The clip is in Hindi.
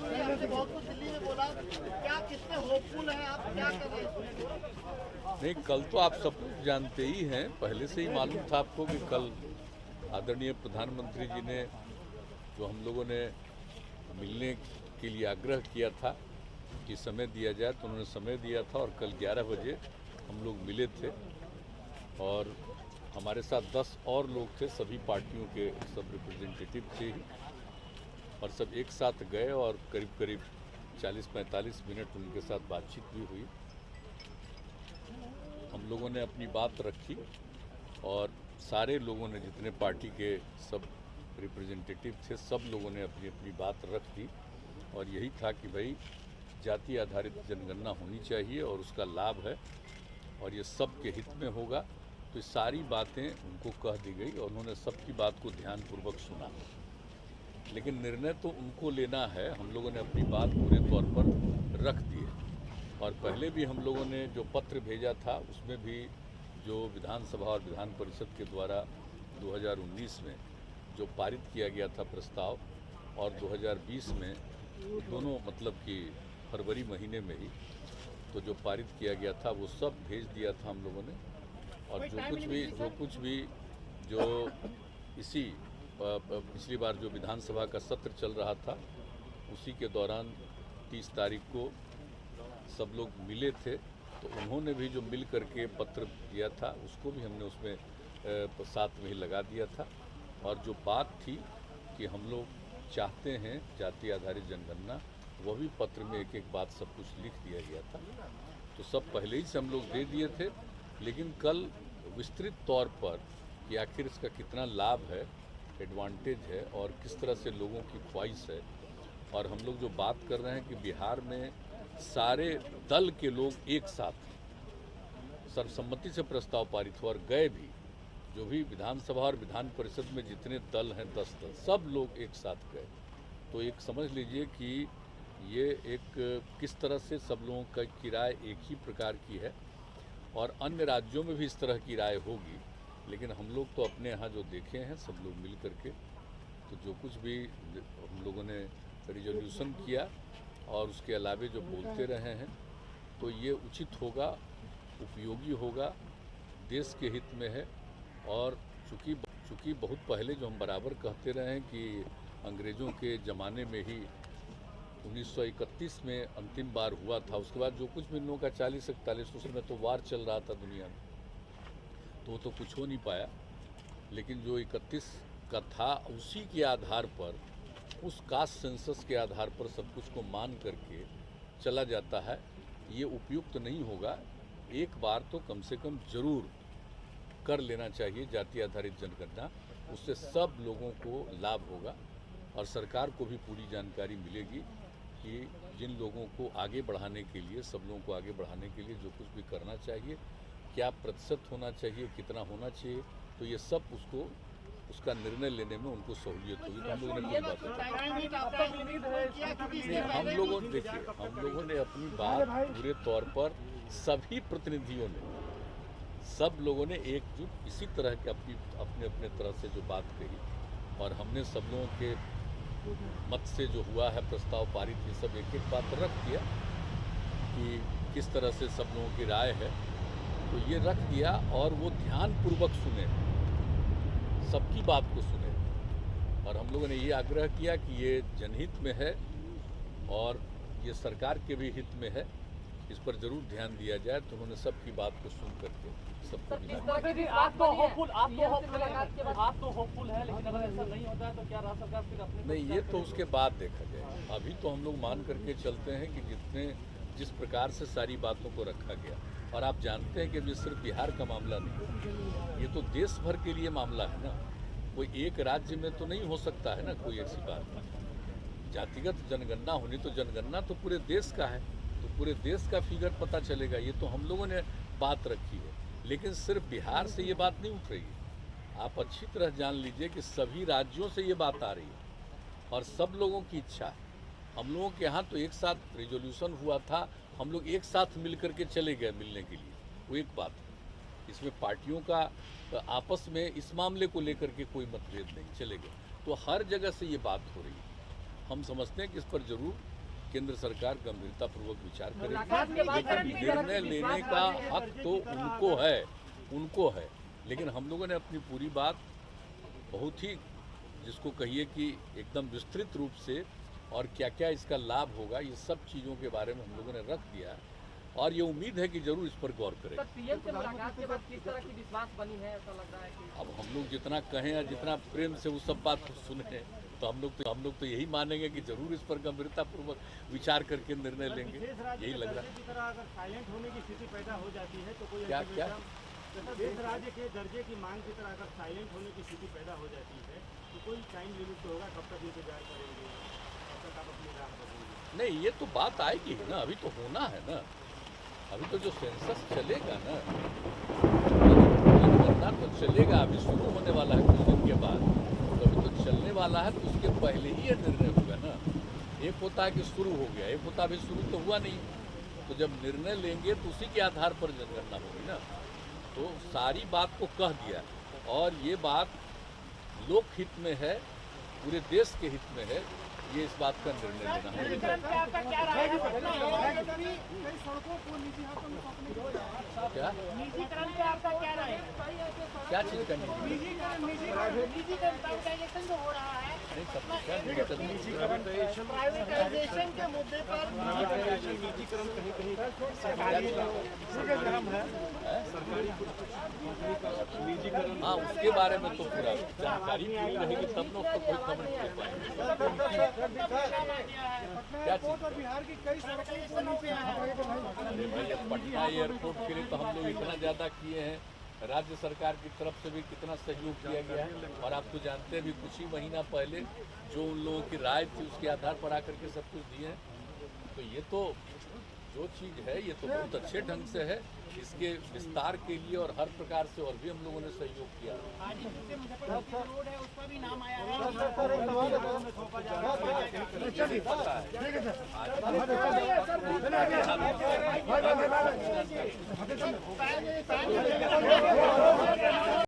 आपने बहुत कुछ दिल्ली में बोला, क्या कितने होपफुल हैं आप, क्या कर रहे हैं? नहीं, कल तो आप सब कुछ जानते ही हैं, पहले से ही मालूम था आपको कि कल आदरणीय प्रधानमंत्री जी ने जो हम लोगों ने मिलने के लिए आग्रह किया था कि समय दिया जाए, तो उन्होंने समय दिया था और कल 11 बजे हम लोग मिले थे और हमारे साथ 10 और लोग थे, सभी पार्टियों के सब रिप्रेजेंटेटिव थे ही, और सब एक साथ गए और करीब करीब 40-45 मिनट उनके साथ बातचीत भी हुई। हम लोगों ने अपनी बात रखी और सारे लोगों ने, जितने पार्टी के सब रिप्रेजेंटेटिव थे, सब लोगों ने अपनी अपनी बात रख दी और यही था कि भाई जाति आधारित जनगणना होनी चाहिए और उसका लाभ है और ये सब के हित में होगा। तो ये सारी बातें उनको कह दी गई और उन्होंने सबकी बात को ध्यानपूर्वक सुना, लेकिन निर्णय तो उनको लेना है। हम लोगों ने अपनी बात पूरे तौर पर रख दी है और पहले भी हम लोगों ने जो पत्र भेजा था उसमें भी जो विधानसभा और विधान परिषद के द्वारा 2019 में जो पारित किया गया था प्रस्ताव और 2020 में दोनों, मतलब कि फरवरी महीने में ही तो जो पारित किया गया था वो सब भेज दिया था हम लोगों ने। और जो कुछ भी जो इसी पिछली बार जो विधानसभा का सत्र चल रहा था उसी के दौरान 30 तारीख को सब लोग मिले थे, तो उन्होंने भी जो मिल करके पत्र दिया था उसको भी हमने उसमें साथ में ही लगा दिया था। और जो बात थी कि हम लोग चाहते हैं जाति आधारित जनगणना, वह भी पत्र में एक एक बात सब कुछ लिख दिया गया था। तो सब पहले ही से हम लोग दे दिए थे, लेकिन कल विस्तृत तौर पर कि आखिर इसका कितना लाभ है, एडवांटेज है और किस तरह से लोगों की ख्वाहिश है। और हम लोग जो बात कर रहे हैं कि बिहार में सारे दल के लोग एक साथ सर्वसम्मति से प्रस्ताव पारित हुआ और गए भी, जो भी विधानसभा और विधान परिषद में जितने दल हैं 10 दल, सब लोग एक साथ गए। तो एक समझ लीजिए कि ये एक किस तरह से सब लोगों की राय एक ही प्रकार की है और अन्य राज्यों में भी इस तरह की राय होगी। लेकिन हम लोग तो अपने यहाँ जो देखे हैं सब लोग मिल करके, तो जो कुछ भी हम लोगों ने रिजोल्यूशन किया और उसके अलावे जो बोलते रहे हैं, तो ये उचित होगा, उपयोगी होगा, देश के हित में है। और चूँकि बहुत पहले जो हम बराबर कहते रहे हैं कि अंग्रेज़ों के ज़माने में ही 1931 में अंतिम बार हुआ था, उसके बाद जो कुछ भी इन लोगों का 40-41 उस में तो वार चल रहा था दुनिया में, तो वो तो कुछ हो नहीं पाया। लेकिन जो 31 का था उसी के आधार पर, उस कास्ट सेंसस के आधार पर सब कुछ को मान करके चला जाता है, ये उपयुक्त नहीं होगा। एक बार तो कम से कम ज़रूर कर लेना चाहिए जाति आधारित जनगणना, उससे सब लोगों को लाभ होगा और सरकार को भी पूरी जानकारी मिलेगी कि जिन लोगों को आगे बढ़ाने के लिए, सब लोगों को आगे बढ़ाने के लिए जो कुछ भी करना चाहिए, क्या प्रतिशत होना चाहिए, कितना होना चाहिए, तो ये सब उसका निर्णय लेने में उनको सहूलियत होगी। तो हम लोगों ने कोई बात नहीं, हम लोगों ने अपनी बात पूरे तौर पर सभी प्रतिनिधियों ने, सब लोगों ने एकजुट इसी तरह के अपने अपने तरह से जो बात कही और हमने सब लोगों के मत से जो हुआ है प्रस्ताव पारित, ये सब एक एक बात रख दिया कि किस तरह से सब लोगों की राय है, तो ये रख दिया और वो ध्यानपूर्वक सुने, सबकी बात को सुने। और हम लोगों ने ये आग्रह किया कि ये जनहित में है और ये सरकार के भी हित में है, इस पर जरूर ध्यान दिया जाए। तो उन्होंने सबकी बात को सुन करके सबको आप तो होपफुल है, लेकिन अगर ऐसा नहीं होता है तो क्या राज्य सरकार फिर अपने नहीं, ये तो उसके बाद देखा जाए। अभी तो हम लोग मान करके चलते हैं कि जिस प्रकार से सारी बातों को रखा गया, और आप जानते हैं कि ये सिर्फ बिहार का मामला नहीं, ये तो देश भर के लिए मामला है ना। कोई एक राज्य में तो नहीं हो सकता है ना कोई ऐसी बात। जातिगत जनगणना होनी तो जनगणना तो पूरे देश का है, तो पूरे देश का फिगर पता चलेगा। ये तो हम लोगों ने बात रखी है, लेकिन सिर्फ बिहार से ये बात नहीं उठ रही है। आप अच्छी तरह जान लीजिए कि सभी राज्यों से ये बात आ रही है और सब लोगों की इच्छा है। हम लोगों के यहाँ तो एक साथ रिजोल्यूशन हुआ था, हम लोग एक साथ मिल करके चले गए मिलने के लिए, वो एक बात है। इसमें पार्टियों का आपस में इस मामले को लेकर के कोई मतभेद नहीं, चले गए। तो हर जगह से ये बात हो रही है। हम समझते हैं कि इस पर जरूर केंद्र सरकार गंभीरतापूर्वक विचार मुलाकात के करेगी। बाद लेकिन निर्णय लेने का हक तो उनको है, लेकिन हम लोगों ने अपनी पूरी बात बहुत ही, जिसको कहिए कि एकदम विस्तृत रूप से, और क्या क्या इसका लाभ होगा, ये सब चीज़ों के बारे में हम लोगों ने रख दिया है और ये उम्मीद है कि जरूर इस पर गौर करें। सर, पीएम से मुलाकात के बाद किस तरह की विश्वास बनी है, ऐसा लग रहा है कि अब हम लोग जितना कहें या जितना प्रेम से वो सब बात को सुने, तो हम लोग तो यही मानेंगे कि जरूर इस पर गंभीरतापूर्वक विचार करके निर्णय लेंगे, यही लग रहा है। की तरह अगर साइलेंट होने की स्थिति पैदा हो जाती है तो कोई क्या देश राज्य के दर्जे की मांग की तरह अगर साइलेंट होने की स्थिति पैदा हो जाती है तो कोई टाइम लिमिट तो होगा, कब तक इंतजार करेंगे, कब तक आप अपनी राह बताएंगे? नहीं, ये तो बात आएगी ना, अभी तो होना है ना, अभी तो जो सेंसस चलेगा ना, जनगणना तो चलेगा, अभी शुरू होने वाला है कुछ दिन के बाद, तो अभी तो चलने वाला है, तो उसके पहले ही ये निर्णय होगा ना। एक होता है कि शुरू हो गया, एक होता अभी शुरू तो हुआ नहीं, तो जब निर्णय लेंगे तो उसी के आधार पर जनगणना होगी ना। तो सारी बात को कह दिया और ये बात लोक हित में है, पूरे देश के हित में है, ये इस बात का निर्णय लेना है। क्या निजीकरण पे आपका क्या राय है? क्या चीज़ का निजी? निजीकरण प्राइवेटाइजेशन जो हो रहा है, नहीं, सब क्या निजी? प्राइवेटाइजेशन के मुद्दे पर निजीकरण कहीं कहीं सरकारी निजीकरण, हाँ, उसके बारे में तो पूरा जानकारी पूरी रहेगी तब लोग तो कोई कमेंट कर पाएंगे। क्या चीज़? बिहार की कई सड़कें भाई, पटना एयरपोर्ट के लिए तो हम लोग इतना ज़्यादा किए हैं, राज्य सरकार की तरफ से भी कितना सहयोग किया गया है, और आप तो जानते हैं भी कुछ ही महीना पहले जो उन लोगों की राय थी उसके आधार पर आकर के सब कुछ दिए हैं। तो ये तो जो चीज़ है ये तो बहुत अच्छे ढंग से है, इसके विस्तार के लिए और हर प्रकार से और भी हम लोगों ने सहयोग किया। रोड है उसका भी नाम आया है।